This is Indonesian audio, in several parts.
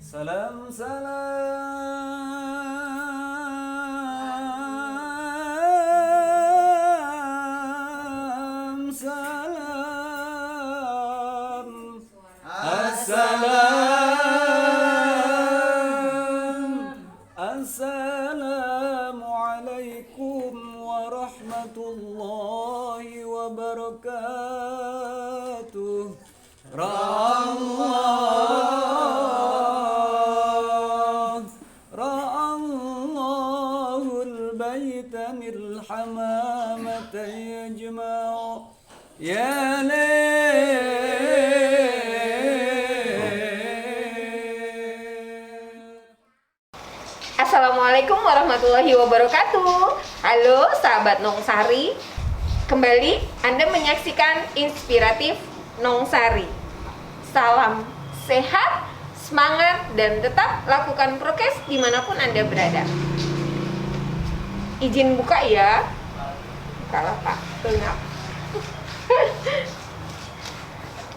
Salam salam salam. Assalamualaikum warahmatullahi wabarakatuh. Ra'allahul baita mil hamamata yajma' ya Assalamualaikum warahmatullahi wabarakatuh. Halo sahabat Nongsari, kembali Anda menyaksikan Inspiratif Nongsari. Salam sehat, semangat, dan tetap lakukan prokes dimanapun Anda berada. Izin buka ya. Bukalah Pak, gelap.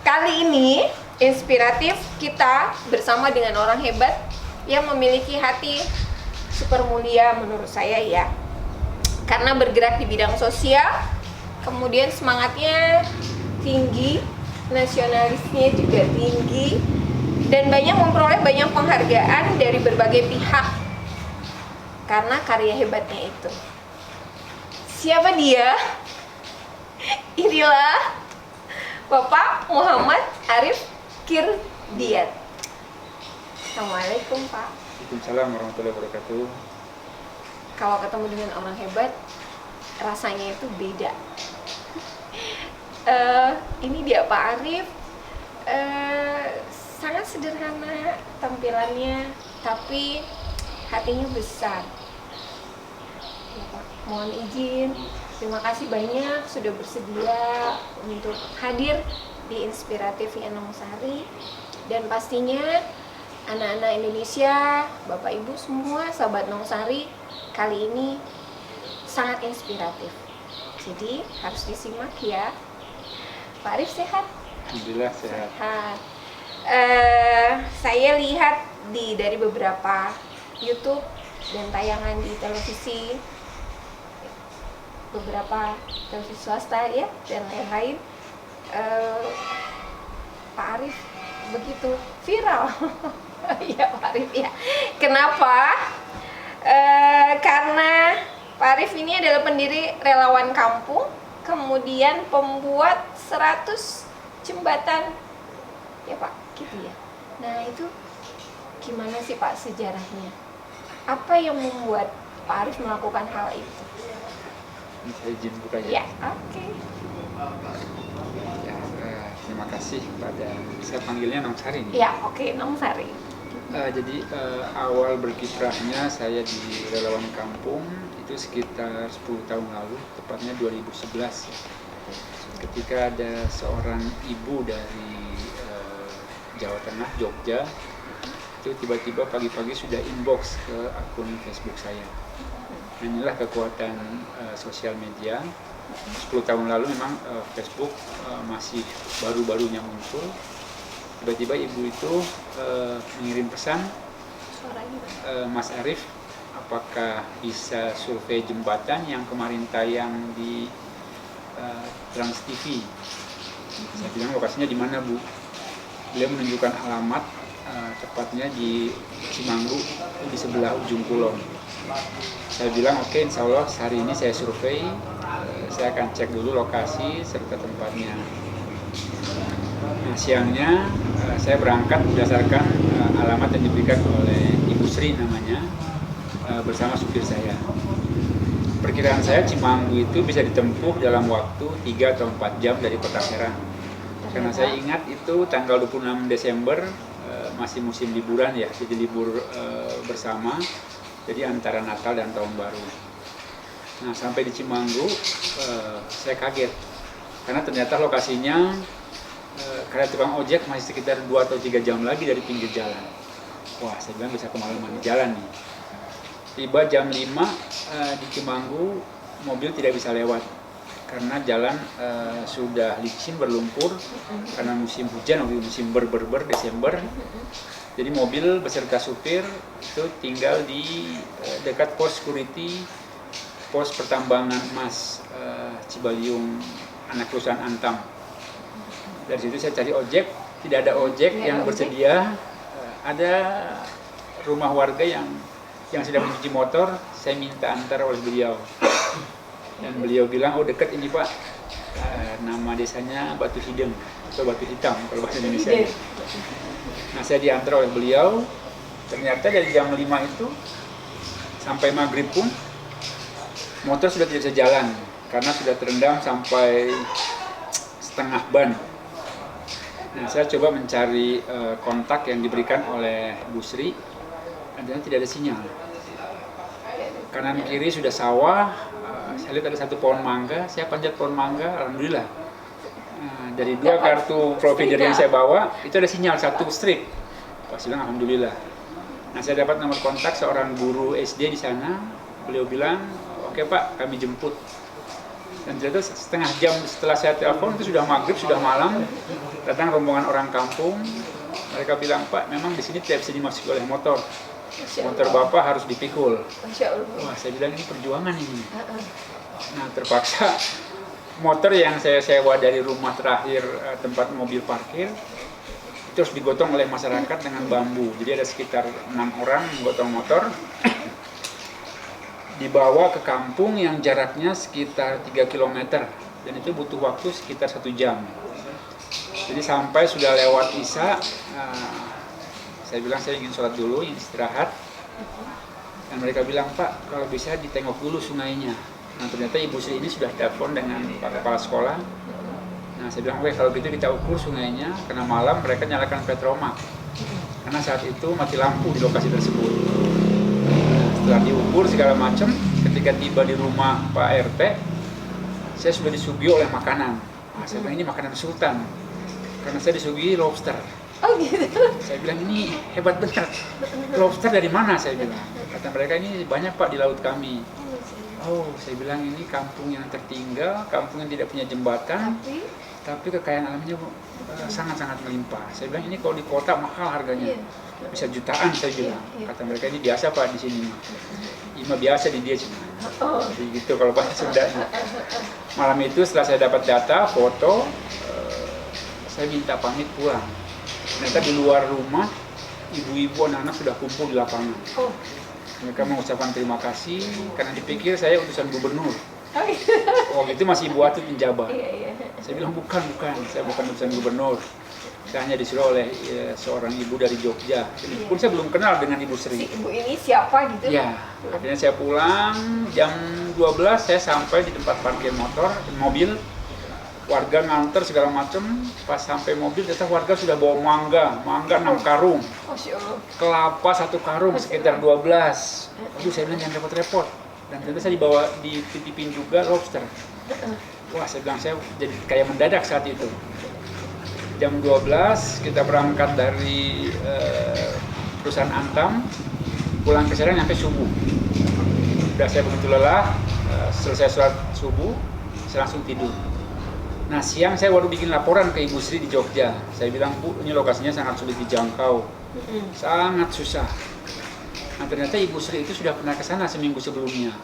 Kali ini inspiratif kita bersama dengan orang hebat yang memiliki hati super mulia menurut saya ya, karena bergerak di bidang sosial, kemudian semangatnya tinggi, nasionalisnya juga tinggi, dan banyak memperoleh banyak penghargaan dari berbagai pihak karena karya hebatnya itu. Siapa dia? Inilah Bapak Muhammad Arif Kirdiat. Assalamualaikum Pak. Waalaikumsalam warahmatullahi wabarakatuh. Kalau ketemu dengan orang hebat, rasanya itu beda. Ini dia Pak Arif, sangat sederhana tampilannya, tapi hatinya besar. Ya, Pak, mohon izin, terima kasih banyak sudah bersedia untuk hadir di Inspiratif Nongsari, dan pastinya anak-anak Indonesia, Bapak Ibu semua, sahabat Nongsari, kali ini sangat inspiratif. Jadi harus disimak ya. Pak Arif sehat? Alhamdulillah sehat. Sehat. Saya lihat dari beberapa YouTube dan tayangan di televisi, beberapa televisi swasta ya, dan lain-lain. Pak Arif begitu viral. Ya Pak Arif ya. Kenapa? Karena Pak Arif ini adalah pendiri Relawan Kampung, kemudian pembuat 100 jembatan. Ya Pak, gitu ya. Nah, itu gimana sih Pak sejarahnya? Apa yang membuat Pak Arif melakukan hal itu? Ini saya izin buka Ya, ya. oke. Ya, terima kasih pada, saya panggilnya Nongsari nih. Ya, oke, Nongsari. Jadi awal berkiprahnya saya di Relawan Kampung itu sekitar 10 tahun lalu, tepatnya 2011 ya. Ketika ada seorang ibu dari Jawa Tengah, Jogja, itu tiba-tiba pagi-pagi sudah inbox ke akun Facebook saya. Nah, inilah kekuatan sosial media. 10 tahun lalu memang Facebook masih baru-barunya muncul. Tiba-tiba ibu itu mengirim pesan, Mas Arif, apakah bisa survei jembatan yang kemarin tayang di Trans TV? Saya bilang lokasinya di mana Bu? Beliau menunjukkan alamat, tepatnya di Cimanggu, di sebelah ujung kulon. Saya bilang oke, insya Allah hari ini saya survei, saya akan cek dulu lokasi serta tempatnya. Nah, siangnya saya berangkat berdasarkan alamat yang diberikan oleh Ibu Sri namanya, bersama supir saya. Perkiraan saya Cimanggu itu bisa ditempuh dalam waktu 3 atau 4 jam dari Kota Serang. Karena saya ingat itu tanggal 26 Desember, masih musim liburan ya, jadi libur bersama, jadi antara Natal dan Tahun Baru. Nah, sampai di Cimanggu saya kaget karena ternyata lokasinya karena tukang ojek masih sekitar 2 atau 3 jam lagi dari pinggir jalan. Wah, saya bilang bisa kemalaman di jalan nih. Tiba jam 5 di Cimanggu, mobil tidak bisa lewat karena jalan sudah licin berlumpur karena musim hujan, musim Desember. Jadi mobil beserta supir itu tinggal di dekat pos security, pos pertambangan emas Cibaliung, anak perusahaan Antam. Dari situ saya cari ojek, tidak ada ojek yang bersedia. Ada rumah warga yang sedang mencuci motor, saya minta antar oleh beliau. Dan beliau bilang, oh dekat ini Pak, nama desanya Batu Hideng atau Batu Hitam kalau bahasa Indonesia. Nah saya diantar oleh beliau, ternyata dari jam 5 itu sampai maghrib pun motor sudah tidak bisa jalan karena sudah terendam sampai setengah ban. Nah, saya coba mencari kontak yang diberikan oleh Bu Sri, dan tidak ada sinyal. Kanan kiri sudah sawah, saya lihat ada satu pohon mangga, saya panjat pohon mangga, alhamdulillah. Dari 2 kartu provider yang saya bawa, itu ada sinyal 1 strip. Saya bilang alhamdulillah. Nah, saya dapat nomor kontak seorang guru SD di sana. Beliau bilang, oke Pak, kami jemput. Dan ternyata setengah jam setelah saya telepon itu sudah maghrib, sudah malam, datang rombongan orang kampung. Mereka bilang, Pak, memang di sini tidak bisa dimasuki oleh motor. Motor Bapak harus dipikul. Wah, saya bilang ini perjuangan ini. Nah, terpaksa motor yang saya sewa dari rumah terakhir tempat mobil parkir itu harus digotong oleh masyarakat dengan bambu. Jadi ada sekitar 6 orang menggotong motor. Dibawa ke kampung yang jaraknya sekitar 3 km dan itu butuh waktu sekitar 1 jam. Jadi sampai sudah lewat Isya, saya bilang saya ingin sholat dulu, ingin istirahat. Dan mereka bilang, Pak, kalau bisa ditengok dulu sungainya. Nah ternyata Ibu Sri ini sudah telepon dengan Pak Kepala Sekolah. Nah saya bilang, oke kalau gitu kita ukur sungainya, karena malam mereka nyalakan petromak. Karena saat itu mati lampu di lokasi tersebut. Setelah diukur segala macam, ketika tiba di rumah Pak RT, saya sudah disuguhi oleh makanan. Saya bilang ini makanan sultan, karena saya disuguhi lobster. Oh gitu. Saya bilang ini hebat benar. Lobster dari mana? Saya bilang. Kata mereka ini banyak Pak di laut kami. Oh, saya bilang ini kampung yang tertinggal, kampung yang tidak punya jembatan, tapi kekayaan alamnya sangat-sangat melimpah. Saya bilang ini kalau di kota mahal harganya. Bisa jutaan saya bilang. Kata mereka ini biasa Pak di sini. Ima biasa di dia sini. Jadi gitu kalau bahasa Sundanya. Malam itu setelah saya dapat data, foto, saya minta pamit pulang. Ternyata di luar rumah, ibu-ibu anak-anak sudah kumpul di lapangan. Mereka mengucapkan terima kasih karena dipikir saya utusan gubernur. Waktu itu masih Ibu Atut menjabat. Saya bilang bukan, saya bukan utusan gubernur. Saya hanya disuruh oleh seorang ibu dari Jogja. Pun saya belum kenal dengan Ibu Sri. Si ibu ini siapa gitu? Ya, akhirnya saya pulang jam 12 saya sampai di tempat parkir mobil. Warga nganter segala macam. Pas sampai mobil ternyata warga sudah bawa mangga 6 karung. Kelapa 1 karung sekitar 12. Aduh, saya bilang jangan repot-repot. Dan ternyata saya dititipin juga lobster. Wah, saya bilang saya jadi kayak mendadak saat itu. Jam 12 kita berangkat dari perusahaan Antam, pulang ke Serang sampai subuh. Udah saya begitu lelah, selesai sholat subuh, saya langsung tidur. Nah siang saya baru bikin laporan ke Ibu Sri di Jogja. Saya bilang, Bu, ini lokasinya sangat sulit dijangkau, sangat susah. Nah ternyata Ibu Sri itu sudah pernah ke sana seminggu sebelumnya.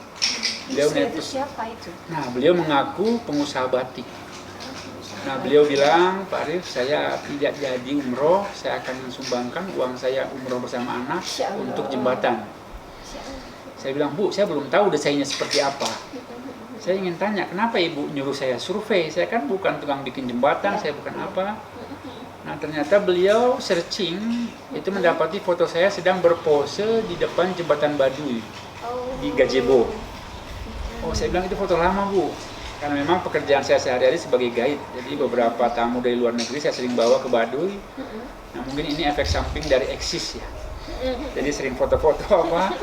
Beliau itu siapa itu? Nah beliau mengaku pengusaha batik. Nah beliau bilang, Pak Arif, saya tidak jadi umroh, saya akan mensumbangkan uang saya umroh bersama anak untuk jembatan. Saya bilang, Bu, saya belum tahu desainnya seperti apa. Saya ingin tanya, kenapa Ibu nyuruh saya survei? Saya kan bukan tukang bikin jembatan, saya bukan apa. Nah ternyata beliau searching, itu mendapati foto saya sedang berpose di depan jembatan Baduy di Gazebo. Oh, saya bilang itu foto lama, Bu. Karena memang pekerjaan saya sehari-hari sebagai guide, jadi beberapa tamu dari luar negeri saya sering bawa ke Baduy. Nah mungkin ini efek samping dari eksis ya. Jadi sering foto-foto apa.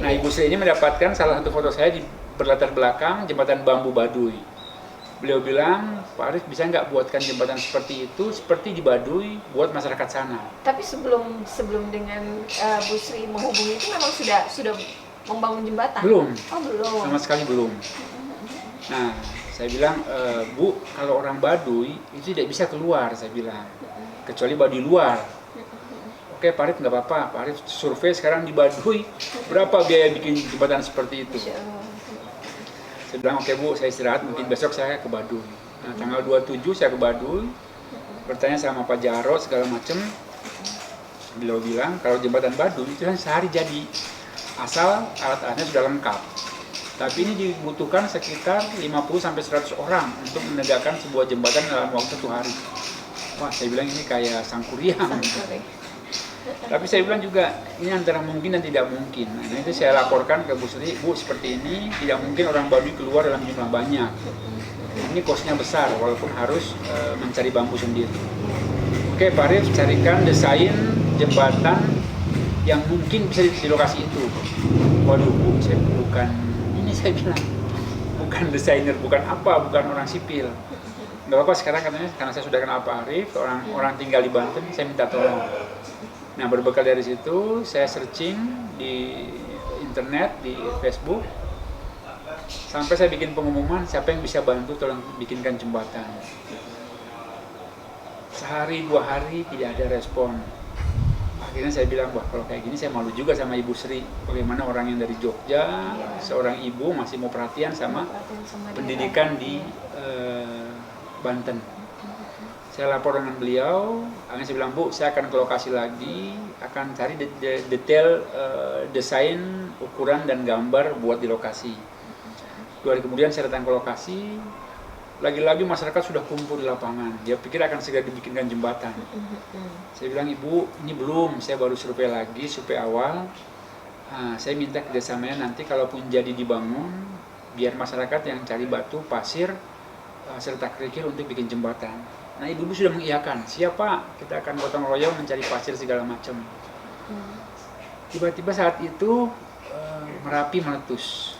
Nah Ibu Sri ini mendapatkan salah satu foto saya di berlatar belakang jembatan bambu Baduy. Beliau bilang, Pak Arif bisa nggak buatkan jembatan seperti itu, seperti di Baduy, buat masyarakat sana. Tapi sebelum dengan Bu Sri menghubungi itu memang sudah membangun jembatan? Belum. Oh belum. Sama sekali belum. Nah, Saya bilang, Bu, kalau orang Baduy itu tidak bisa keluar, saya bilang, kecuali Baduy luar. Oke, Pak Arif nggak apa-apa, Pak Arif survei sekarang di Baduy, berapa biaya bikin jembatan seperti itu? Saya bilang, oke Bu, saya istirahat, mungkin besok saya ke Baduy. Nah, tanggal 27 saya ke Baduy, bertanya sama Pak Jarod segala macam. Beliau bilang, kalau jembatan Baduy itu kan sehari jadi, asal alat-alatnya sudah lengkap. Tapi ini dibutuhkan sekitar 50-100 orang untuk menegakkan sebuah jembatan dalam waktu 1 hari. Wah, saya bilang ini kayak sangkuriang. Tapi saya bilang juga, ini antara mungkin dan tidak mungkin. Nah, itu saya laporkan ke Bu Sri, Bu, seperti ini tidak mungkin orang Baduy keluar dalam jumlah banyak. Ini kosnya besar, walaupun harus mencari bambu sendiri. Oke, Pak Arif carikan desain jembatan yang mungkin bisa di lokasi itu. Waduh Bu, saya saya bilang, bukan desainer, bukan orang sipil. Nggak apa-apa sekarang katanya, karena saya sudah kenal Pak Arif, orang tinggal di Banten, saya minta tolong. Nah, berbekal dari situ, saya searching di internet, di Facebook, sampai saya bikin pengumuman, siapa yang bisa bantu tolong bikinkan jembatan. Sehari, 2 hari tidak ada respon. Akhirnya saya bilang, wah kalau kayak gini saya malu juga sama Ibu Sri. Bagaimana orang yang dari Jogja, seorang ibu masih mau perhatian sama pendidikan di Banten. Saya lapor dengan beliau, akhirnya saya bilang, Bu, saya akan ke lokasi lagi, akan cari detail desain, ukuran, dan gambar buat di lokasi. 2 hari kemudian saya datang ke lokasi, lagi-lagi masyarakat sudah kumpul di lapangan, dia pikir akan segera dibikinkan jembatan. Saya bilang, Ibu, ini belum, saya baru survei lagi, survei awal. Saya minta kerjasamanya nanti kalaupun jadi dibangun, biar masyarakat yang cari batu, pasir, serta kerikil untuk bikin jembatan. Nah, ibu-ibu sudah mengiyakan, siapa kita akan gotong royong mencari pasir segala macam. Tiba-tiba saat itu Merapi meletus.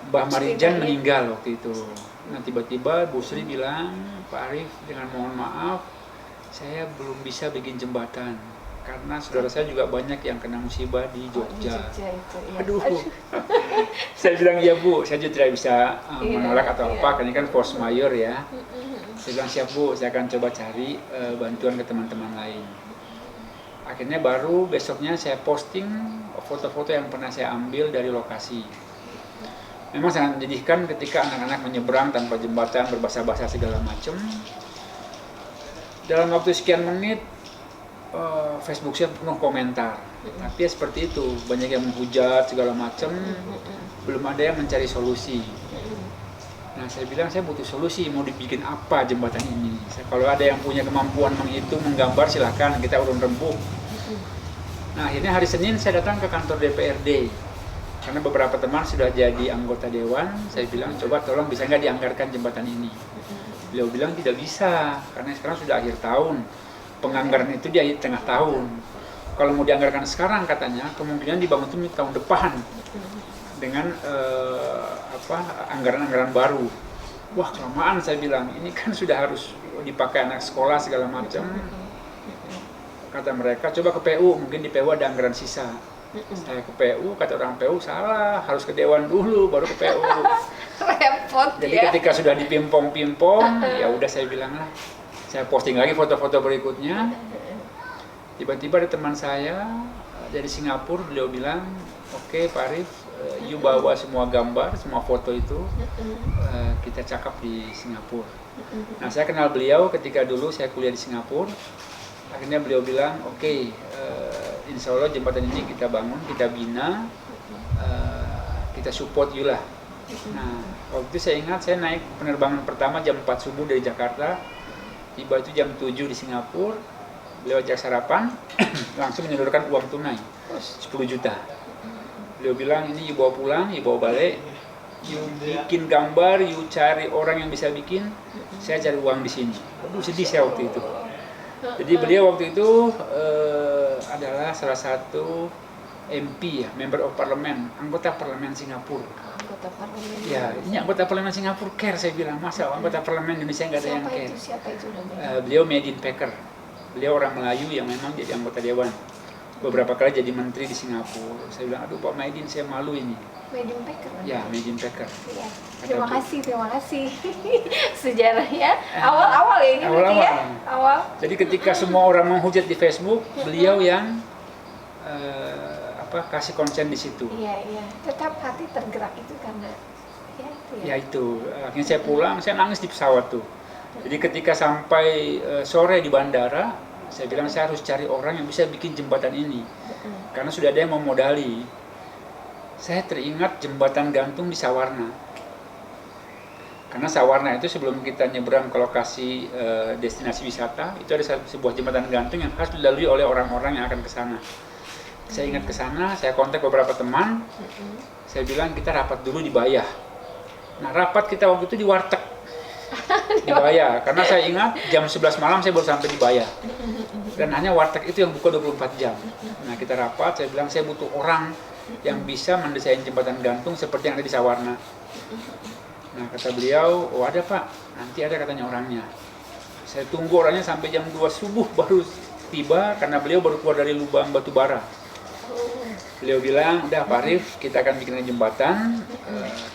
Mbah Marijan meninggal waktu itu. Nah, tiba-tiba Bu Sri bilang, Pak Arif, dengan mohon maaf, saya belum bisa bikin jembatan. Karena saudara saya juga banyak yang kena musibah di Jogja. Aduh, saya bilang, ya Bu, saya juga tidak bisa menolak atau apa, karena ini kan force majeure ya. Saya bilang, siap Bu, saya akan coba cari bantuan ke teman-teman lain. Akhirnya baru besoknya saya posting foto-foto yang pernah saya ambil dari lokasi. Memang sangat menyedihkan ketika anak-anak menyeberang tanpa jembatan, berbahasa-bahasa segala macam. Dalam waktu sekian menit, Facebook saya penuh komentar. Tapi ya seperti itu, banyak yang menghujat segala macam, belum ada yang mencari solusi. Nah, saya bilang saya butuh solusi, mau dibikin apa jembatan ini. Kalau ada yang punya kemampuan menghitung, menggambar, silahkan, kita urun rembuk. Nah, akhirnya hari Senin saya datang ke kantor DPRD. Karena beberapa teman sudah jadi anggota dewan, saya bilang, coba tolong bisa nggak dianggarkan jembatan ini. Beliau bilang tidak bisa, karena sekarang sudah akhir tahun. Penganggaran itu di tengah tahun. Kalau mau dianggarkan sekarang katanya, kemungkinan dibangun itu tahun depan. Dengan anggaran-anggaran baru. Wah, kelamaan saya bilang, ini kan sudah harus dipakai anak sekolah segala macam. Kata mereka, coba ke PU, mungkin di PU ada anggaran sisa. Saya ke PU, kata orang PU, salah, harus ke Dewan dulu, baru ke PU. Repot. Jadi ketika sudah dipimpong-pimpong, ya udah saya bilang lah, saya posting lagi foto-foto berikutnya. Tiba-tiba ada teman saya dari Singapura, beliau bilang, oke Pak Arif, you bawa semua gambar, semua foto itu, kita cakap di Singapura. Nah, saya kenal beliau ketika dulu saya kuliah di Singapura. Akhirnya beliau bilang, oke, insya Allah jembatan ini kita bangun, kita bina, kita support you lah. Nah, waktu itu saya ingat saya naik penerbangan pertama jam 4 subuh dari Jakarta, tiba itu jam 7 di Singapura, beliau ajak sarapan, langsung menyodorkan uang tunai, 10 juta. Beliau bilang, ini you bawa pulang, you bawa balik, you bikin gambar, you cari orang yang bisa bikin, saya cari uang di sini. Aduh, sedih saya waktu itu. Jadi beliau waktu itu adalah salah satu MP ya, Member of Parliament, anggota Parlemen Singapura. Anggota parlemen. Ya, ini anggota Parlemen Singapura care, saya bilang, masa anggota Parlemen Indonesia nggak ada yang care. Siapa itu namanya? Beliau Medin Packer, beliau orang Melayu yang memang jadi anggota dewan. beberapa kali jadi menteri di Singapura. Saya bilang, aduh Pak Maidin, saya malu ini. Medium packer. Ya, Maidin Packer. Ya. Terima kasih. Sejarahnya awal-awal ya ini berarti ya. Awal. Jadi ketika semua orang menghujat di Facebook, beliau yang kasih konsen di situ. Iya. Tetap hati tergerak itu karena Ya itu, akhirnya saya pulang, saya nangis di pesawat tuh. Jadi ketika sampai sore di bandara, saya bilang saya harus cari orang yang bisa bikin jembatan ini. Karena sudah ada yang memodali. Saya teringat jembatan gantung di Sawarna. Karena Sawarna itu sebelum kita nyebrang ke lokasi destinasi wisata, itu ada sebuah jembatan gantung yang harus dilalui oleh orang-orang yang akan ke sana. Saya ingat ke sana, saya kontak beberapa teman, saya bilang kita rapat dulu di Bayah. Nah, rapat kita waktu itu di warteg di Bayah, karena saya ingat jam 11 malam saya baru sampai di Bayah. Dan hanya warteg itu yang buka 24 jam. Nah, kita rapat, saya bilang saya butuh orang yang bisa mendesain jembatan gantung seperti yang ada di Sawarna. Nah, kata beliau, oh ada Pak, nanti ada katanya orangnya. Saya tunggu orangnya sampai jam 2 subuh baru tiba, karena beliau baru keluar dari lubang batu bara. Beliau bilang, udah Pak Arif, kita akan bikin jembatan,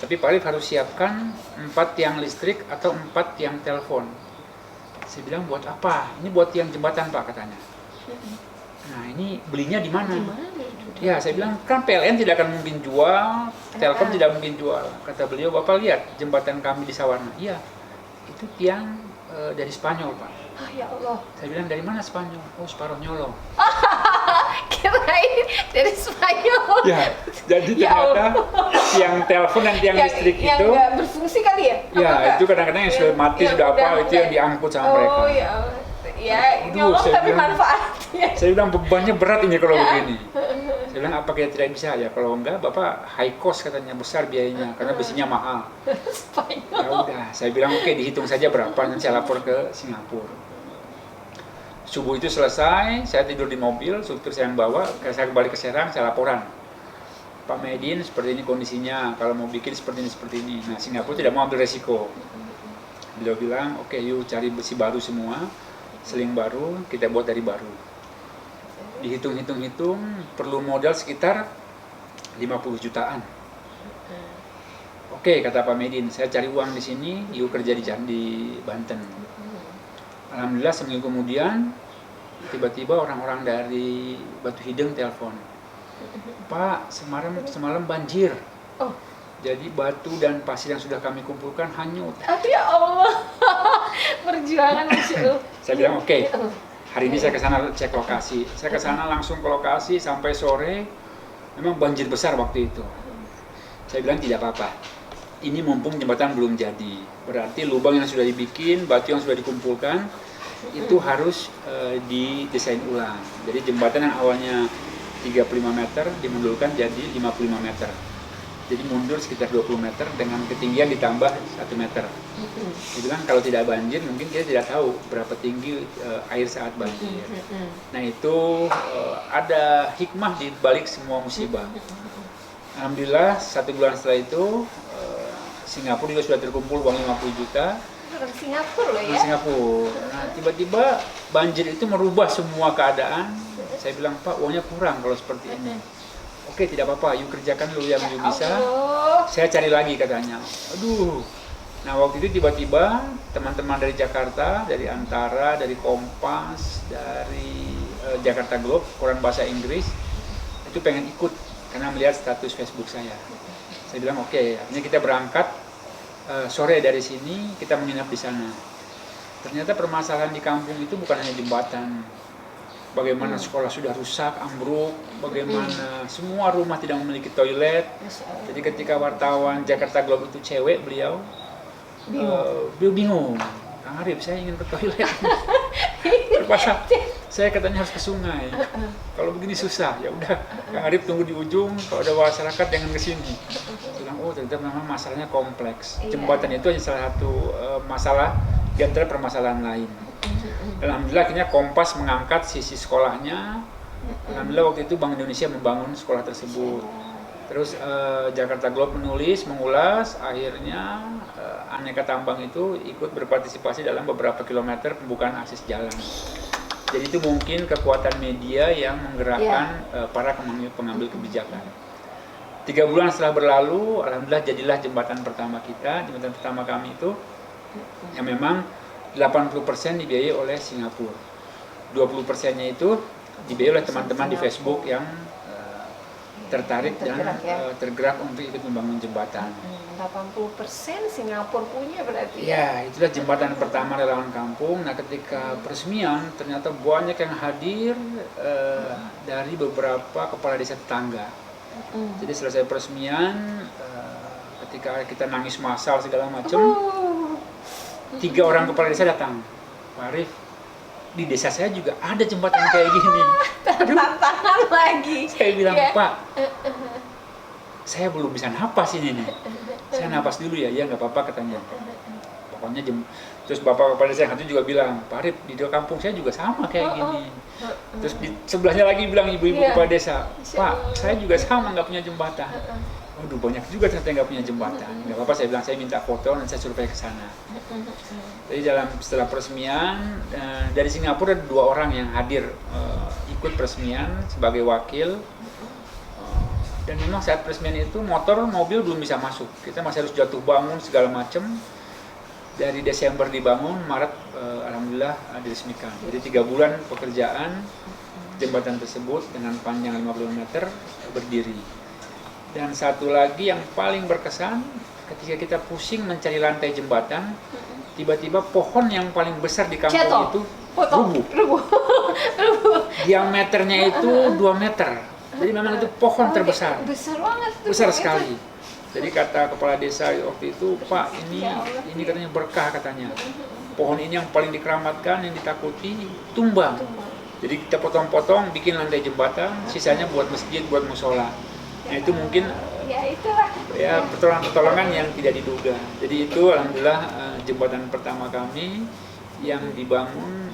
tapi Pak Arif harus siapkan 4 tiang listrik atau 4 tiang telepon. Saya bilang, buat apa? Ini buat tiang jembatan Pak, katanya. Nah, ini belinya di mana? Ya, saya bilang, kan PLN tidak akan mungkin jual, Telkom tidak mungkin jual. Kata beliau, Bapak lihat jembatan kami di Sawarna. Iya, itu tiang dari Spanyol Pak. Ya Allah. Saya bilang, dari mana Spanyol? Oh, Sparonyolo. Kirain dari Spanyol. Ya, jadi ternyata tiang telepon dan tiang listrik yang itu nggak berfungsi kali ya? ya, itu kadang-kadang yang sudah mati, sudah apa, itu yang diangkut sama mereka. Oh ya, nyolong tapi manfaatnya. Saya bilang bebannya berat ini kalau begini. Saya bilang apa kita tidak bisa ya, kalau enggak Bapak high cost katanya, besar biayanya karena besinya mahal. Ya udah, saya bilang oke, dihitung saja berapa, nanti saya lapor ke Singapura. Subuh itu selesai, saya tidur di mobil, supir saya yang bawa, saya kembali ke Serang, saya laporan. Pak Maidin, seperti ini kondisinya, kalau mau bikin seperti ini. Nah, Singapura tidak mau ambil resiko. Beliau bilang, oke, yuk cari besi baru semua, seling baru, kita buat dari baru. Dihitung-hitung, perlu modal sekitar 50 jutaan. Oke, kata Pak Maidin, saya cari uang di sini, yuk kerja di Banten. Alhamdulillah seminggu kemudian, tiba-tiba orang-orang dari Batu Hideng telepon, Pak, semalam banjir. Oh. Jadi batu dan pasir yang sudah kami kumpulkan hanyut. Ya Allah, perjuangan Masya Allah. Saya bilang oke, hari ini saya ke sana cek lokasi. Saya ke sana langsung ke lokasi sampai sore. Memang banjir besar waktu itu. Saya bilang tidak apa-apa. Ini mumpung jembatan belum jadi. Berarti lubang yang sudah dibikin, batu yang sudah dikumpulkan, itu harus didesain ulang. Jadi jembatan yang awalnya 35 meter dimundurkan jadi 55 meter. Jadi mundur sekitar 20 meter dengan ketinggian ditambah 1 meter. Dia bilang kalau tidak banjir mungkin kita tidak tahu berapa tinggi air saat banjir. Nah itu ada hikmah di balik semua musibah. Alhamdulillah 1 bulan setelah itu Singapura juga sudah terkumpul uang 50 juta. Orang Singapura loh ya? Singapura. Nah tiba-tiba banjir itu merubah semua keadaan. Saya bilang Pak uangnya kurang kalau seperti ini. Oke tidak apa-apa, yuk kerjakan dulu yang you bisa. Saya cari lagi katanya. Aduh. Nah waktu itu tiba-tiba teman-teman dari Jakarta, dari Antara, dari Kompas, dari Jakarta Globe, koran bahasa Inggris, itu pengen ikut karena melihat status Facebook saya. Saya bilang oke, akhirnya kita berangkat sore dari sini, kita menginap di sana. Ternyata permasalahan di kampung itu bukan hanya jembatan. Bagaimana sekolah sudah rusak, ambruk, bagaimana semua rumah tidak memiliki toilet. Jadi ketika wartawan Jakarta Globe itu cewek, beliau bingung. Kang Arif, saya ingin ke toilet. Terpaksa saya katanya harus ke sungai. Kalau begini susah, ya udah. Kang Arif tunggu di ujung, kalau ada masyarakat jangan ke sini. Bilang, oh ternyata memang masalahnya kompleks. Jembatan itu hanya salah satu masalah di antara permasalahan lain. Alhamdulillah akhirnya Kompas mengangkat sisi sekolahnya. Alhamdulillah waktu itu Bank Indonesia membangun sekolah tersebut. Terus Jakarta Globe menulis, mengulas, akhirnya Aneka Tambang itu ikut berpartisipasi dalam beberapa kilometer pembukaan akses jalan. Jadi itu mungkin kekuatan media yang menggerakkan para pengambil kebijakan. 3 bulan setelah berlalu, alhamdulillah jadilah jembatan pertama kita. Jembatan pertama kami itu yang memang 80% dibiayai oleh Singapura. 20%-nya itu dibiayai oleh teman-teman di Facebook yang tertarik dan tergerak untuk ikut membangun jembatan. 80% Singapura punya berarti ya? Itulah jembatan pertama relawan kampung. Nah, ketika peresmian ternyata banyak yang hadir dari beberapa kepala desa tetangga. Jadi selesai peresmian, ketika kita nangis massal segala macam, 3 orang kepala desa datang. Pak Arif, di desa saya juga ada jembatan kayak gini. tantangan lagi. Saya bilang, Pak, saya belum bisa napas ini nih. Saya napas dulu ya, nggak apa-apa katanya. Pokoknya terus bapak kepala desa yang satu juga bilang, Pak Arif, di kampung saya juga sama kayak gini. Terus di sebelahnya lagi bilang ibu-ibu kepala desa, Pak, saya juga sama nggak punya jembatan. Waduh, banyak juga ternyata nggak punya jembatan. Nggak apa-apa, saya bilang saya minta foto dan saya survei ke sana. Jadi setelah peresmian dari Singapura ada 2 orang yang hadir ikut peresmian sebagai wakil. Dan memang saat peresmian itu motor, mobil belum bisa masuk. Kita masih harus jatuh bangun segala macam. Dari Desember dibangun, Maret alhamdulillah diresmikan. Jadi 3 bulan pekerjaan jembatan tersebut dengan panjang 50 meter berdiri. Dan satu lagi yang paling berkesan, ketika kita pusing mencari lantai jembatan, tiba-tiba pohon yang paling besar di kampung itu rubuh. Diameternya itu 2 meter. Jadi memang itu pohon terbesar. Besar banget tuh. Besar sekali. Jadi kata kepala desa waktu itu, Pak, ini katanya berkah katanya. Pohon ini yang paling dikeramatkan, yang ditakuti, tumbang. Jadi kita potong-potong, bikin lantai jembatan, sisanya buat masjid, buat musola. Nah itu mungkin pertolongan yang tidak diduga. Jadi itu alhamdulillah jembatan pertama kami yang dibangun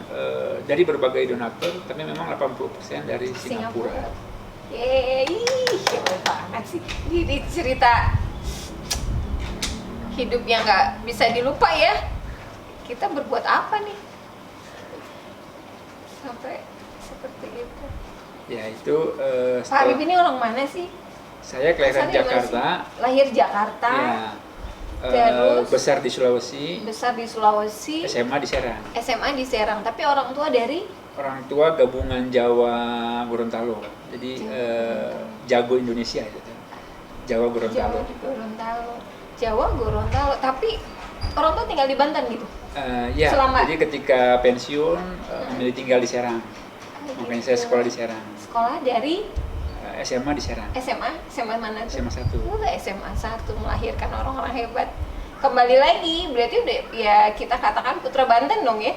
dari berbagai donatur, tapi memang 80% dari Singapura. Hebat banget sih. Ini cerita hidup yang nggak bisa dilupa ya. Kita berbuat apa nih sampai seperti itu? Ya itu. Pak Arif ini orang mana sih? Saya kelahiran Jakarta. Lahir Jakarta. Ya. Terus besar di Sulawesi. Besar di Sulawesi. SMA di Serang. SMA di Serang. Tapi orang tua dari? Orang tua gabungan Jawa Gorontalo. Jadi jago Indonesia itu. Jawa Gorontalo. Jawa Gorontalo. Tapi orang tua tinggal di Banten gitu? Ya. Selama... Jadi ketika pensiun memilih tinggal di Serang. Makanya saya sekolah di Serang. Sekolah dari? SMA di Serang. SMA mana tuh? SMA 1. SMA 1 melahirkan orang-orang hebat. Kembali lagi, berarti udah ya kita katakan putra Banten dong ya.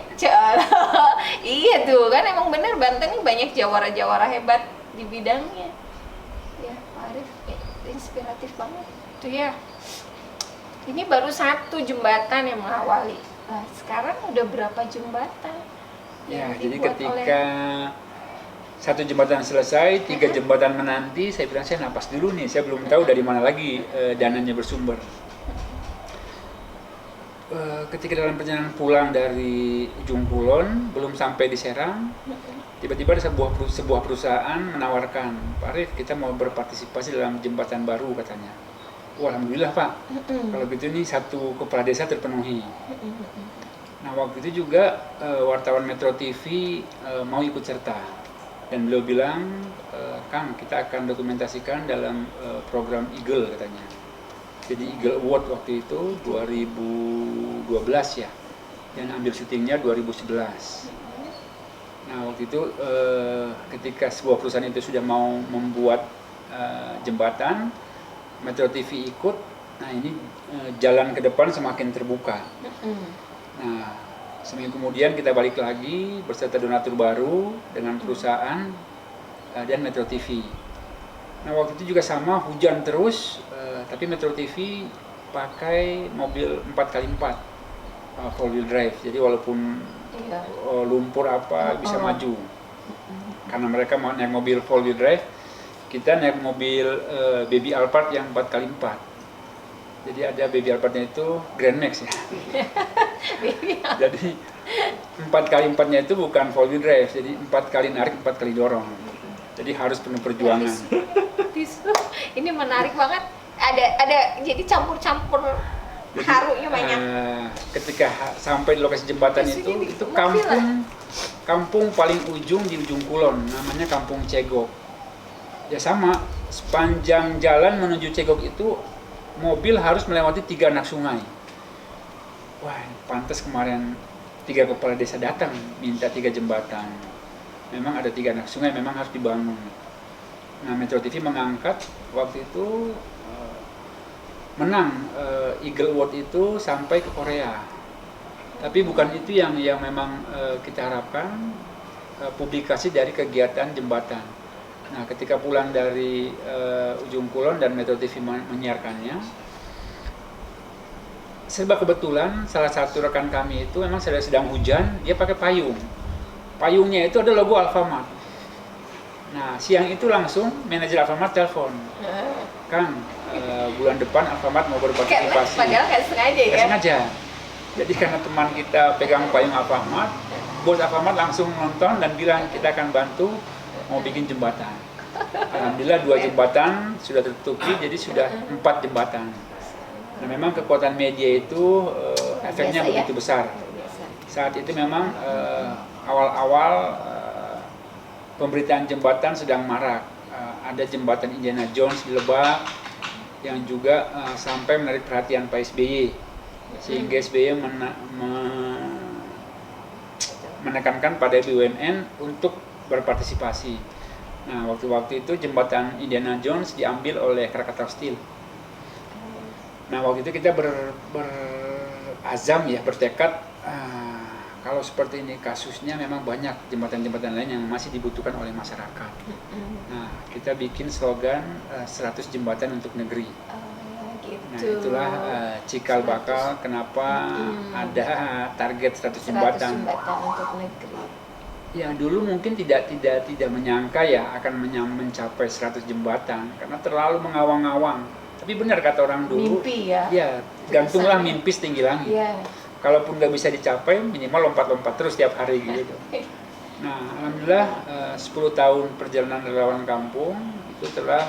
Iya tuh kan emang bener Banten ini banyak jawara-jawara hebat di bidangnya. Ya, Pak Arif inspiratif banget. Tuh ya. Ini baru 1 jembatan yang mengawali. Nah, sekarang udah berapa jembatan? Ya, jadi ketika 1 jembatan selesai, 3 jembatan menanti, saya bilang saya napas dulu nih, saya belum tahu dari mana lagi dananya bersumber. Ketika dalam perjalanan pulang dari Ujung Kulon, belum sampai di Serang, tiba-tiba ada sebuah perusahaan menawarkan, Pak Arif, kita mau berpartisipasi dalam jembatan baru katanya. Wah, alhamdulillah Pak, kalau gitu ini 1 kepala desa terpenuhi. Nah waktu itu juga wartawan Metro TV mau ikut serta. Dan beliau bilang, Kang, kita akan dokumentasikan dalam program Eagle katanya. Jadi Eagle Award waktu itu 2012 ya, dan ambil syutingnya 2011. Nah waktu itu ketika sebuah perusahaan itu sudah mau membuat jembatan, Metro TV ikut. Nah ini jalan ke depan semakin terbuka. Nah seminggu kemudian kita balik lagi beserta donatur baru dengan perusahaan dan Metro TV. Nah waktu itu juga sama, hujan terus, tapi Metro TV pakai mobil 4x4 4 wheel drive. Jadi walaupun lumpur apa bisa maju. Karena mereka mau naik mobil 4 wheel drive, kita naik mobil Baby Alphard yang 4x4. Jadi ada Baby Alphardnya itu Grand Max ya. Jadi 4x4-nya itu bukan four wheel drive, jadi 4 kali narik 4 kali dorong. Jadi harus penuh perjuangan. Ini menarik banget. Ada jadi campur-campur harunya banyak. Ketika sampai di lokasi jembatan itu kampung paling ujung di ujung kulon, namanya Kampung Cegok. Ya sama, sepanjang jalan menuju Cegok itu mobil harus melewati 3 anak sungai. Wah, pantas kemarin 3 kepala desa datang minta 3 jembatan. Memang ada 3 anak sungai, memang harus dibangun. Nah, Metro TV mengangkat waktu itu menang Eagle Award itu sampai ke Korea. Tapi bukan itu yang memang kita harapkan, publikasi dari kegiatan jembatan. Nah, ketika pulang dari Ujung Kulon dan Metro TV menyiarkannya, serba kebetulan salah satu rekan kami itu memang sedang hujan, dia pakai payung. Payungnya itu ada logo Alfamart. Nah, siang itu langsung manajer Alfamart telepon, Kang, bulan depan Alfamart mau berpartisipasi. Padahal nggak sengaja ya? Nggak sengaja. Jadi karena teman kita pegang payung Alfamart, bos Alfamart langsung nonton dan bilang kita akan bantu mau bikin jembatan. Alhamdulillah 2 jembatan sudah tertutupi, jadi sudah 4 jembatan. Nah, memang kekuatan media itu efeknya begitu besar. Saat itu memang awal-awal pemberitaan jembatan sedang marak. Ada jembatan Indiana Jones di Lebak yang juga sampai menarik perhatian Pak SBY, sehingga SBY menekankan pada BUMN untuk berpartisipasi. Nah, waktu itu jembatan Indiana Jones diambil oleh Krakatau Steel. Nah, waktu itu kita berazam ya, bertekad, kalau seperti ini kasusnya memang banyak jembatan-jembatan lain yang masih dibutuhkan oleh masyarakat. Nah, kita bikin slogan 100 jembatan untuk negeri. Gitu. Nah, itulah cikal bakal kenapa ada target 100 jembatan. 100 jembatan untuk negeri. Ya, dulu mungkin tidak menyangka ya akan mencapai 100 jembatan karena terlalu mengawang-awang. Tapi benar kata orang dulu, mimpi ya. Ya, gantunglah mimpi setinggi langit. Ya. Kalaupun nggak bisa dicapai, minimal lompat-lompat terus tiap hari gitu. Nah, alhamdulillah 10 tahun perjalanan relawan kampung itu telah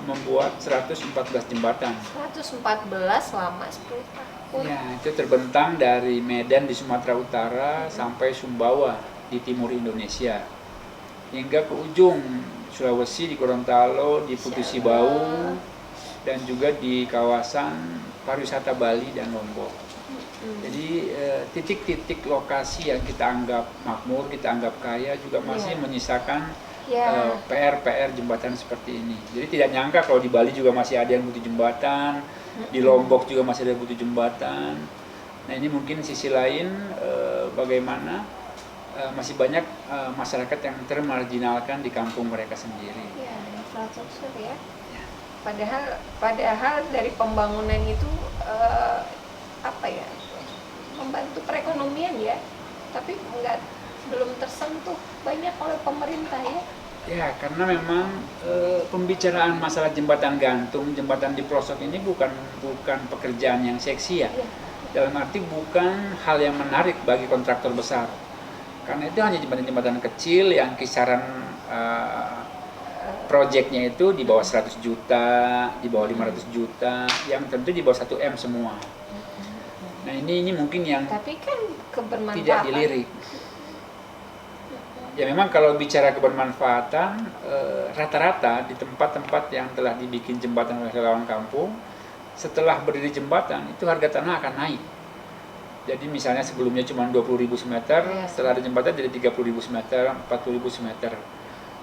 membuat 114 jembatan. 114 selama 10 tahun. Ya, itu terbentang dari Medan di Sumatera Utara sampai Sumbawa di timur Indonesia. Hingga ke ujung Sulawesi di Gorontalo, di Putus Bau, dan juga di kawasan pariwisata Bali dan Lombok. Jadi titik-titik lokasi yang kita anggap makmur, kita anggap kaya juga masih menyisakan PR jembatan seperti ini. Jadi tidak nyangka kalau di Bali juga masih ada yang butuh jembatan, di Lombok juga masih ada yang butuh jembatan. Nah, ini mungkin sisi lain bagaimana masih banyak masyarakat yang termarginalkan di kampung mereka sendiri. Ya, infrastruktur ya. Padahal dari pembangunan itu membantu perekonomian ya, tapi belum tersentuh banyak oleh pemerintah ya. Ya, karena memang pembicaraan masalah jembatan gantung, jembatan di pelosok ini bukan pekerjaan yang seksi ya. Dalam arti bukan hal yang menarik bagi kontraktor besar. Karena itu hanya jembatan-jembatan kecil yang kisaran proyeknya itu di bawah 100 juta, di bawah 500 juta, yang tentu di bawah 1 M semua. Nah, ini mungkin yang tapi kan kebermanfaatan tidak dilirik. Ya, memang kalau bicara kebermanfaatan, rata-rata di tempat-tempat yang telah dibikin jembatan oleh relawan kampung, setelah berdiri jembatan itu harga tanah akan naik. Jadi misalnya sebelumnya cuma 20.000 semeter, setelah ada jembatan jadi 30.000 semeter, 40.000 semeter.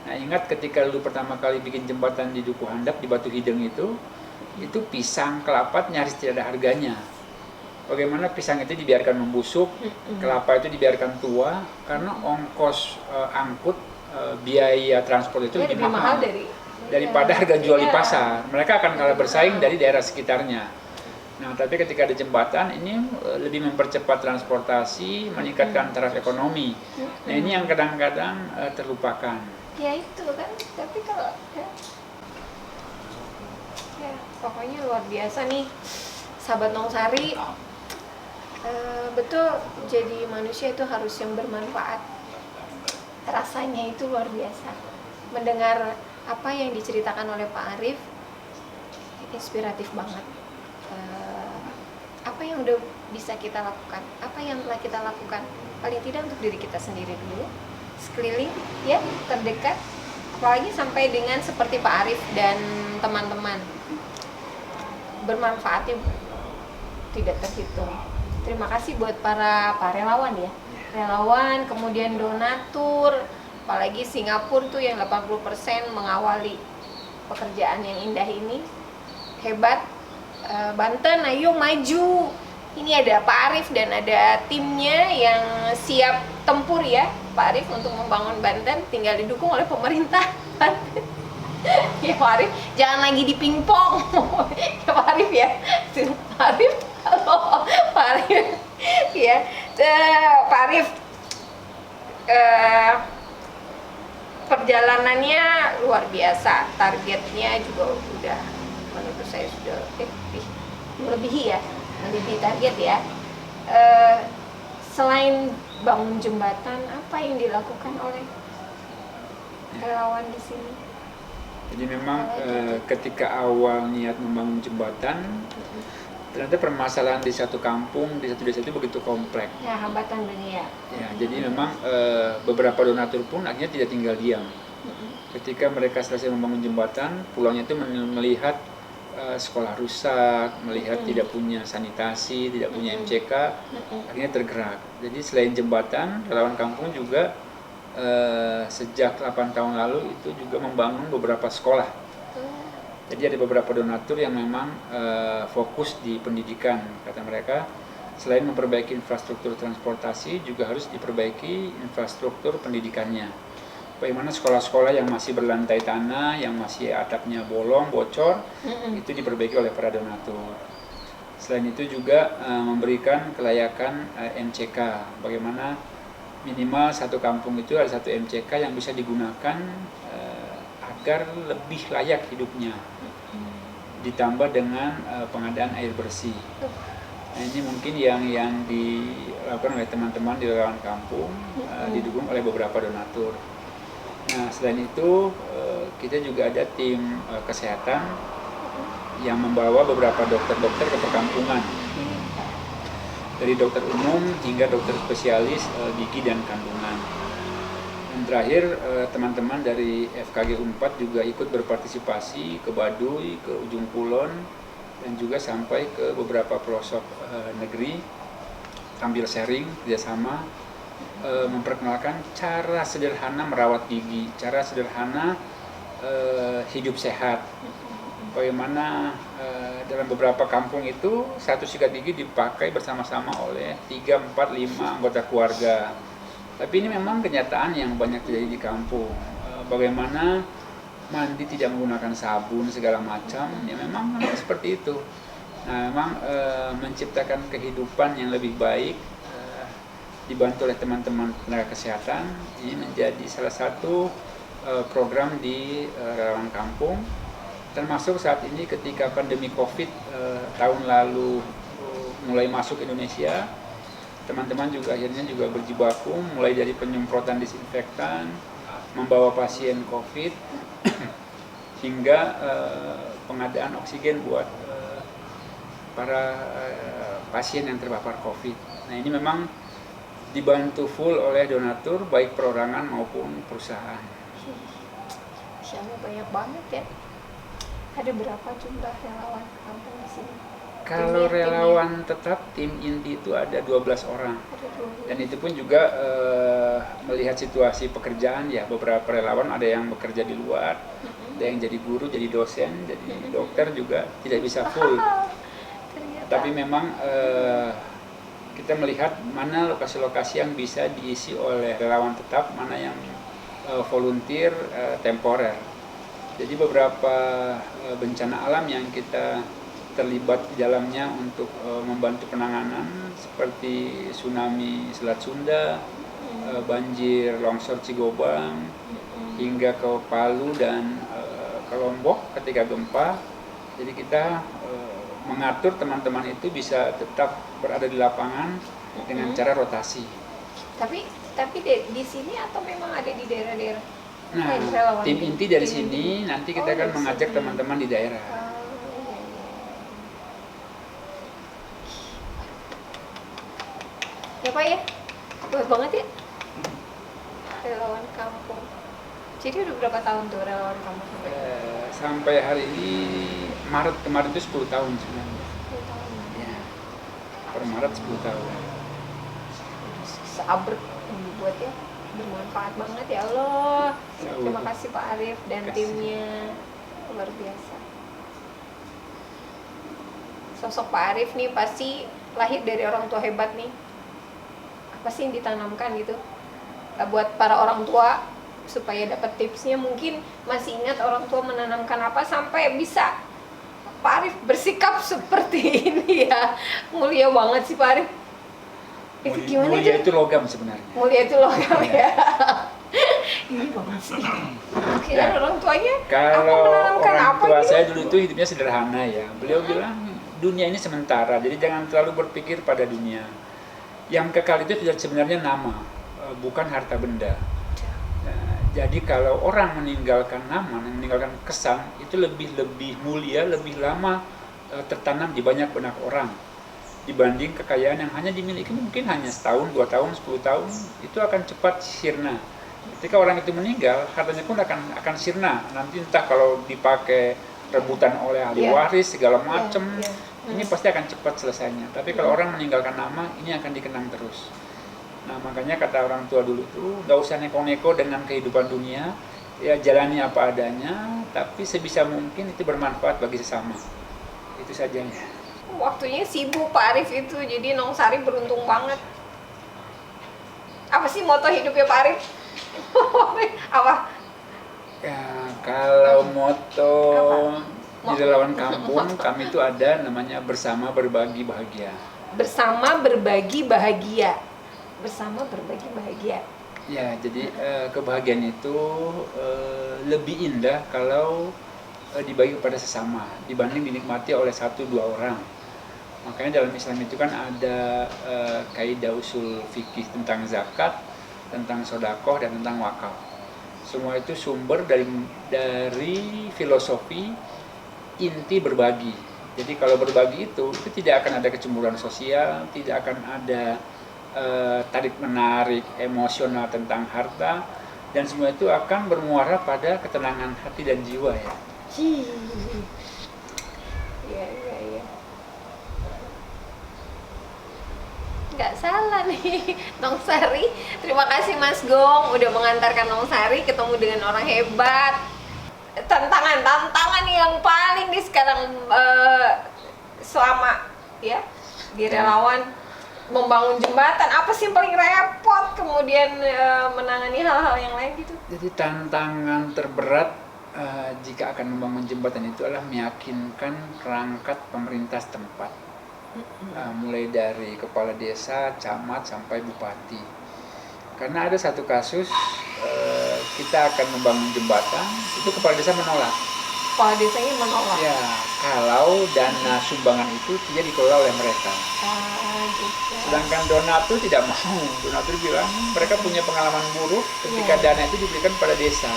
Nah, ingat ketika dulu pertama kali bikin jembatan di Duku Handap, di Batu Hideng itu pisang, kelapa nyaris tidak ada harganya. Bagaimana pisang itu dibiarkan membusuk, kelapa itu dibiarkan tua, karena ongkos angkut, biaya transport itu lebih mahal daripada harga jual di pasar. Mereka akan kalah bersaing dari daerah sekitarnya. Nah, tapi ketika ada jembatan, ini lebih mempercepat transportasi, meningkatkan taraf ekonomi. Nah, ini yang kadang-kadang terlupakan. Ya itu kan, tapi kalau pokoknya luar biasa nih, sahabat Nongsari. Betul, jadi manusia itu harus yang bermanfaat. Rasanya itu luar biasa. Mendengar apa yang diceritakan oleh Pak Arief, inspiratif banget. Apa yang udah bisa kita lakukan, apa yang telah kita lakukan, paling tidak untuk diri kita sendiri dulu, sekeliling, ya, terdekat, apalagi sampai dengan seperti Pak Arief dan teman-teman. Bermanfaatnya tidak terhitung. Terima kasih buat para relawan ya, relawan, kemudian donatur, apalagi Singapura tuh yang 80% mengawali pekerjaan yang indah ini, hebat. Banten, ayo maju. Ini ada Pak Arief dan ada timnya yang siap tempur ya, Pak Arief, untuk membangun Banten, tinggal didukung oleh pemerintah Banten. Ya Pak Arief, jangan lagi dipingpong. Ya Pak Arief ya. Pak Arief, halo Pak Arief. Ya, Pak Arief, perjalanannya luar biasa, targetnya juga udah, menurut saya sudah melebihi ya, melebihi target ya. Selain bangun jembatan, apa yang dilakukan oleh relawan di sini? Jadi memang ketika awal niat membangun jembatan, ternyata permasalahan di satu kampung, di satu desa itu begitu kompleks. Ya, hambatan dunia. Ya, jadi memang beberapa donatur pun akhirnya tidak tinggal diam. Ketika mereka selesai membangun jembatan, pulangnya itu melihat sekolah rusak, melihat tidak punya sanitasi, tidak punya MCK, akhirnya tergerak. Jadi selain jembatan, relawan kampung juga sejak 8 tahun lalu itu juga membangun beberapa sekolah. Jadi ada beberapa donatur yang memang fokus di pendidikan. Kata mereka, selain memperbaiki infrastruktur transportasi, juga harus diperbaiki infrastruktur pendidikannya. Bagaimana sekolah-sekolah yang masih berlantai tanah, yang masih atapnya bolong, bocor, itu diperbaiki oleh para donatur. Selain itu juga memberikan kelayakan MCK. Bagaimana minimal satu kampung itu ada satu MCK yang bisa digunakan agar lebih layak hidupnya, ditambah dengan pengadaan air bersih. Nah, ini mungkin yang dilakukan oleh teman-teman di relawan kampung, didukung oleh beberapa donatur. Nah, selain itu kita juga ada tim kesehatan yang membawa beberapa dokter-dokter ke perkampungan, dari dokter umum hingga dokter spesialis gigi dan kandungan. Dan terakhir teman-teman dari FKG Unpad juga ikut berpartisipasi ke Baduy, ke Ujung Kulon, dan juga sampai ke beberapa pelosok negeri, sambil sharing kerjasama, memperkenalkan cara sederhana merawat gigi, cara sederhana hidup sehat. Bagaimana dalam beberapa kampung itu satu sikat gigi dipakai bersama-sama oleh 3, 4, 5 anggota keluarga. Tapi ini memang kenyataan yang banyak terjadi di kampung. Bagaimana mandi tidak menggunakan sabun segala macam, ya memang seperti itu. Nah, memang menciptakan kehidupan yang lebih baik, dibantu oleh teman-teman tenaga kesehatan, ini menjadi salah satu program di relawan kampung. Termasuk saat ini ketika pandemi COVID tahun lalu mulai masuk Indonesia, teman-teman juga akhirnya juga berjibaku mulai dari penyemprotan disinfektan, membawa pasien COVID, hingga pengadaan oksigen buat para pasien yang terpapar COVID. Nah, ini memang dibantu full oleh donatur baik perorangan maupun perusahaan. Insya Allah banyak banget ya. Ada berapa jumlah relawan kampung di sini? Kalau relawan tetap tim inti itu ada 12 orang. Dan itu pun juga melihat situasi pekerjaan ya, beberapa relawan ada yang bekerja di luar, ada yang jadi guru, jadi dosen, jadi dokter juga tidak bisa full. Tapi memang kita melihat mana lokasi-lokasi yang bisa diisi oleh relawan tetap, mana yang volunteer temporer. Jadi beberapa bencana alam yang kita terlibat di dalamnya untuk membantu penanganan seperti tsunami Selat Sunda, banjir longsor Cigobang, hingga ke Palu dan ke Lombok ketika gempa. Jadi kita mengatur teman-teman itu bisa tetap berada di lapangan dengan cara rotasi. Tapi di sini atau memang ada di daerah-daerah? Nah, Relawan. tim inti dari Tim sini inti. nanti kita akan dari mengajak sini. teman-teman di daerah. Iya, iya. Ya Pak ya, buat banget ya. Relawan kampung. Jadi udah berapa tahun tuh relawan kampung? Sampai hari ini Maret kemarin itu 10 tahun sebenarnya. 10 tahun. Ya, per Maret 10 tahun. Seabrek buat ya, bermanfaat banget ya Allah. Ya Terima Allah. kasih Pak Arif dan Terima kasih. timnya, luar biasa. Sosok Pak Arif nih pasti lahir dari orang tua hebat nih. Apa sih yang ditanamkan gitu buat para orang tua supaya dapat tipsnya? Mungkin masih ingat orang tua menanamkan apa sampai bisa Pak Arif bersikap seperti ini ya. Mulia banget sih Pak Arif. Itu gimana Mulia aja? itu logam sebenarnya. Mulia itu logam ya. Ini banget sih. Kira orang tuanya apa Kalau menanamkan orang apa tua gitu? saya dulu itu hidupnya sederhana ya. Beliau bilang dunia ini sementara, jadi jangan terlalu berpikir pada dunia. Yang kekal itu sebenarnya nama, bukan harta benda. Nah, jadi kalau orang meninggalkan nama, meninggalkan kesan, itu lebih mulia, lebih lama tertanam di banyak benak orang dibanding kekayaan yang hanya dimiliki mungkin hanya setahun, 2 tahun, 10 tahun, itu akan cepat sirna. Ketika orang itu meninggal, hartanya pun akan sirna. Nanti entah kalau dipakai rebutan oleh ahli Iya. waris segala macam, Iya. ini pasti akan cepat selesainya. Tapi kalau orang meninggalkan nama, ini akan dikenang terus. Nah, makanya kata orang tua dulu tuh, nggak usah neko-neko dengan kehidupan dunia, ya jalani apa adanya, tapi sebisa mungkin itu bermanfaat bagi sesama. Itu saja ya. Waktunya sibuk Pak Arif itu, jadi Nong Sari beruntung banget. Apa sih moto hidupnya Pak Arif? Apa? Ya, kalau moto Apa? di relawan kampung, kami itu ada namanya bersama berbagi bahagia. Bersama berbagi bahagia. Bersama berbagi bahagia. Ya, jadi kebahagiaan itu lebih indah kalau dibagi kepada sesama dibanding dinikmati oleh 1-2 orang. Makanya dalam Islam itu kan ada kaidah usul fikih tentang zakat, tentang sedekah dan tentang wakaf. Semua itu sumber dari filosofi inti berbagi. Jadi kalau berbagi itu tidak akan ada kecemburuan sosial, tidak akan ada tarik menarik emosional tentang harta, dan semua itu akan bermuara pada ketenangan hati dan jiwa ya. Iya. Nggak salah nih, Nong Sari. Terima kasih Mas Gong udah mengantarkan Nong Sari ketemu dengan orang hebat. Tantangan yang paling nih sekarang selama ya di relawan membangun jembatan, apa sih yang paling repot kemudian menangani hal-hal yang lain gitu? Jadi tantangan terberat jika akan membangun jembatan itu adalah meyakinkan perangkat pemerintah setempat, mulai dari kepala desa, camat sampai bupati. Karena ada satu kasus kita akan membangun jembatan, itu kepala desa menolak. Kepala desanya menolak. Ya, kalau dana sumbangan itu tidak dikelola oleh mereka. Gitu. Sedangkan donatur tidak mau. Donatur bilang mereka punya pengalaman buruk ketika dana itu diberikan pada desa.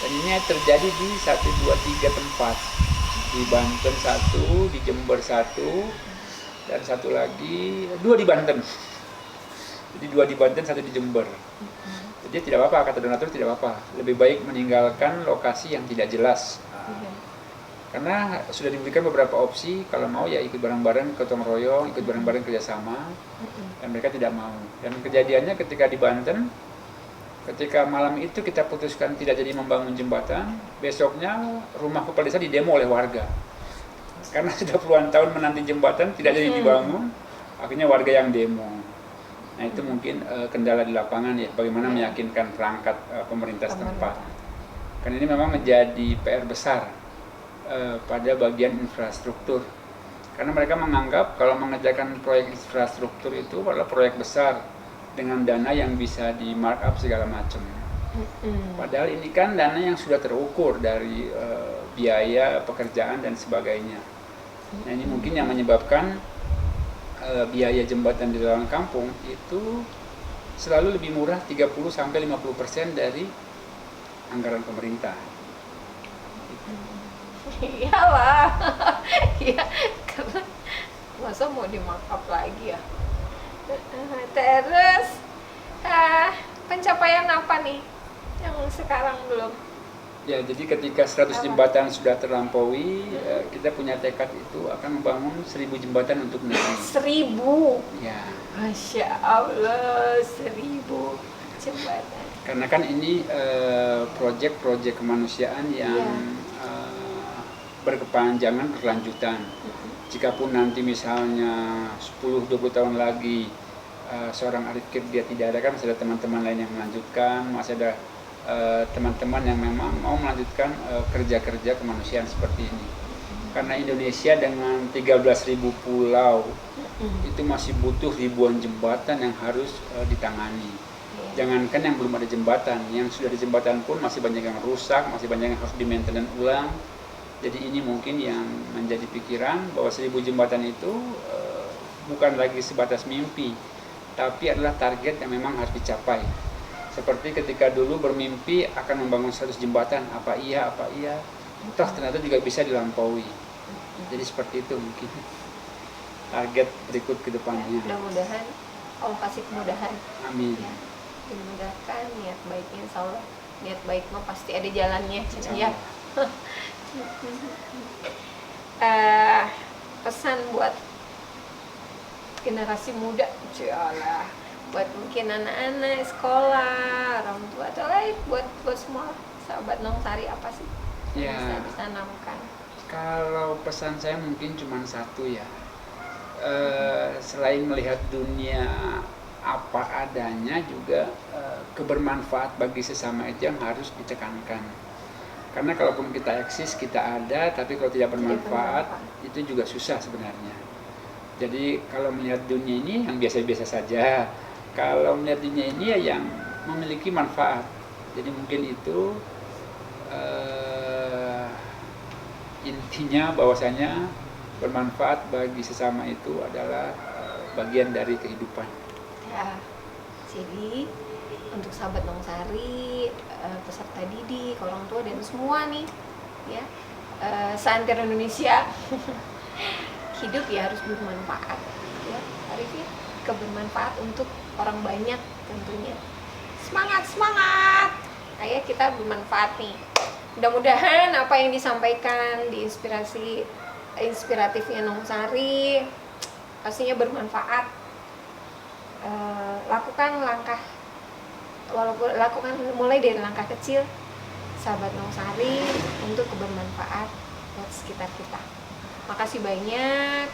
Dan ini terjadi di 1, 2, 3 tempat. Di Banten 1, di Jember 1, dan 1 lagi, 2 di Banten. Jadi 2 di Banten, 1 di Jember. Jadi tidak apa-apa, kata donatur tidak apa-apa. Lebih baik meninggalkan lokasi yang tidak jelas. Karena sudah diberikan beberapa opsi, kalau mau ya ikut bareng-bareng gotong royong, ikut bareng-bareng kerjasama, dan mereka tidak mau. Dan kejadiannya ketika di Banten, ketika malam itu kita putuskan tidak jadi membangun jembatan, besoknya rumah kepala desa didemo oleh warga. Karena sudah puluhan tahun menanti jembatan, tidak jadi dibangun, akhirnya warga yang demo. Nah itu mungkin kendala di lapangan ya, bagaimana meyakinkan perangkat pemerintah setempat. Karena ini memang menjadi PR besar pada bagian infrastruktur. Karena mereka menganggap kalau mengerjakan proyek infrastruktur itu adalah proyek besar dengan dana yang bisa di markup segala macam. Padahal ini kan dana yang sudah terukur dari biaya pekerjaan dan sebagainya. Nah ini mungkin yang menyebabkan biaya jembatan di relawan kampung itu selalu lebih murah 30-50% dari anggaran pemerintah. Iyalah. Ya, karena masa mau di markup lagi ya. Terus pencapaian apa nih yang sekarang belum? Ya, jadi ketika 100 jembatan sudah terlampaui, kita punya tekad itu akan membangun 1000 jembatan untuk negeri. 1000. Ya. Masya Allah, 1000 jembatan. Karena kan ini proyek-proyek kemanusiaan yang berkepanjangan, berkelanjutan. Jikapun nanti misalnya 10-20 tahun lagi seorang Arif Kirdia tidak ada, kan masih ada teman-teman lain yang melanjutkan, masih ada teman-teman yang memang mau melanjutkan kerja-kerja kemanusiaan seperti ini. Karena Indonesia dengan 13.000 pulau itu masih butuh ribuan jembatan yang harus ditangani. Jangankan yang belum ada jembatan, yang sudah ada jembatan pun masih banyak yang rusak, masih banyak yang harus di-maintenance ulang. Jadi ini mungkin yang menjadi pikiran bahwa 1000 jembatan itu bukan lagi sebatas mimpi, tapi adalah target yang memang harus dicapai. Seperti ketika dulu bermimpi akan membangun 100 jembatan, apa iya, toh ternyata juga bisa dilampaui. Jadi seperti itu mungkin target berikut ke depannya. Mudah-mudahan Allah kasih kemudahan. Amin. Ya, dimudahkan niat baiknya, insya Allah. Niat baik mah pasti ada jalannya. Ya. Pesan buat generasi muda, insyaallah, buat mungkin anak-anak sekolah, orang tua, atau lain buat semua sahabat Nongsari, apa sih yang bisa ditanamkan? Kalau pesan saya mungkin cuma satu ya, selain melihat dunia apa adanya, juga kebermanfaat bagi sesama itu yang harus ditekankan. Karena kalaupun kita eksis, kita ada, tapi kalau tidak bermanfaat, itu juga susah sebenarnya. Jadi kalau melihat dunia ini yang biasa-biasa saja, kalau melihat dunia ini ya yang memiliki manfaat. Jadi mungkin itu intinya, bahwasanya bermanfaat bagi sesama itu adalah bagian dari kehidupan. Ya, jadi untuk sahabat Nongsari, peserta didik, orang tua dan semua nih, ya, seantero Indonesia, hidup ya harus bermanfaat, ya, Arif ya, kebermanfaat untuk orang banyak tentunya. Semangat, ayo kita bermanfaat nih. Mudah-mudahan apa yang disampaikan di inspiratifnya Nongsari pastinya bermanfaat. Lakukan mulai dari langkah kecil, sahabat Nongsari, untuk kebermanfaat buat sekitar kita. Makasih banyak,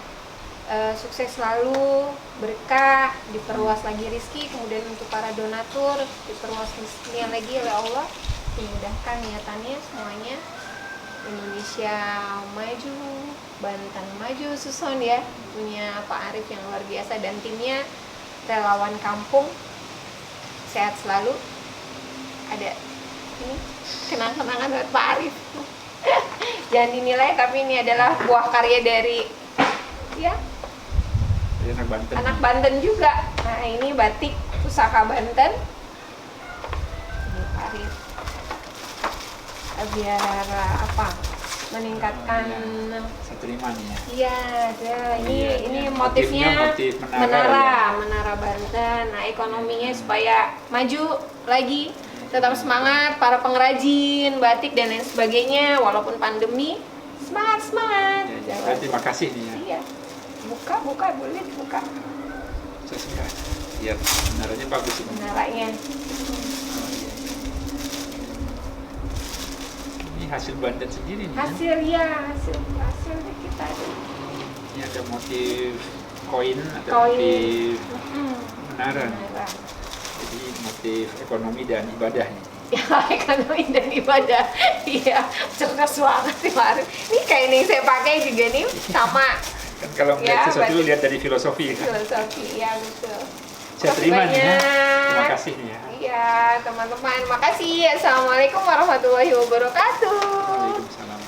sukses selalu, berkah, diperluas lagi rezeki, kemudian untuk para donatur diperluas rezekinya lagi oleh Allah, dimudahkan niatannya semuanya. Indonesia maju, Banten maju, Suson ya, punya Pak Arif yang luar biasa dan timnya, relawan kampung, sehat selalu. Ada ini kenang-kenangan buat Pak Arif. Jangan dinilai, tapi ini adalah buah karya dari ya anak Banten juga. Nah ini batik pusaka Banten. Ini Pak Arif, biar apa, meningkatkan satu-lima nih ya. Iya, ada. Ini ya. motifnya Motif menara Banten. Nah, ekonominya supaya maju lagi, tetap semangat para pengrajin batik dan lain sebagainya, walaupun pandemi, semangat. Ya, terima kasih nih ya. Iya. Buka, boleh dibuka. Saya suka lihat menaranya bagus ini. Menaranya. Ini hasil Banten sendiri nih. Hasil kita. Ini ada motif koin, ada motif menara. Jadi motif ekonomi dan ibadah nih. Ya, ekonomi dan ibadah. Iya, cerdas banget sih Pak Arif. Ini kayak yang saya pakai juga nih, sama. Kan kalau melihat sesuatu lihat dari filosofi kan. Filosofi, ya betul. Saya terima nih ya. Terima kasih nih ya. Iya, teman-teman. Makasih. Assalamualaikum warahmatullahi wabarakatuh. Waalaikumsalam.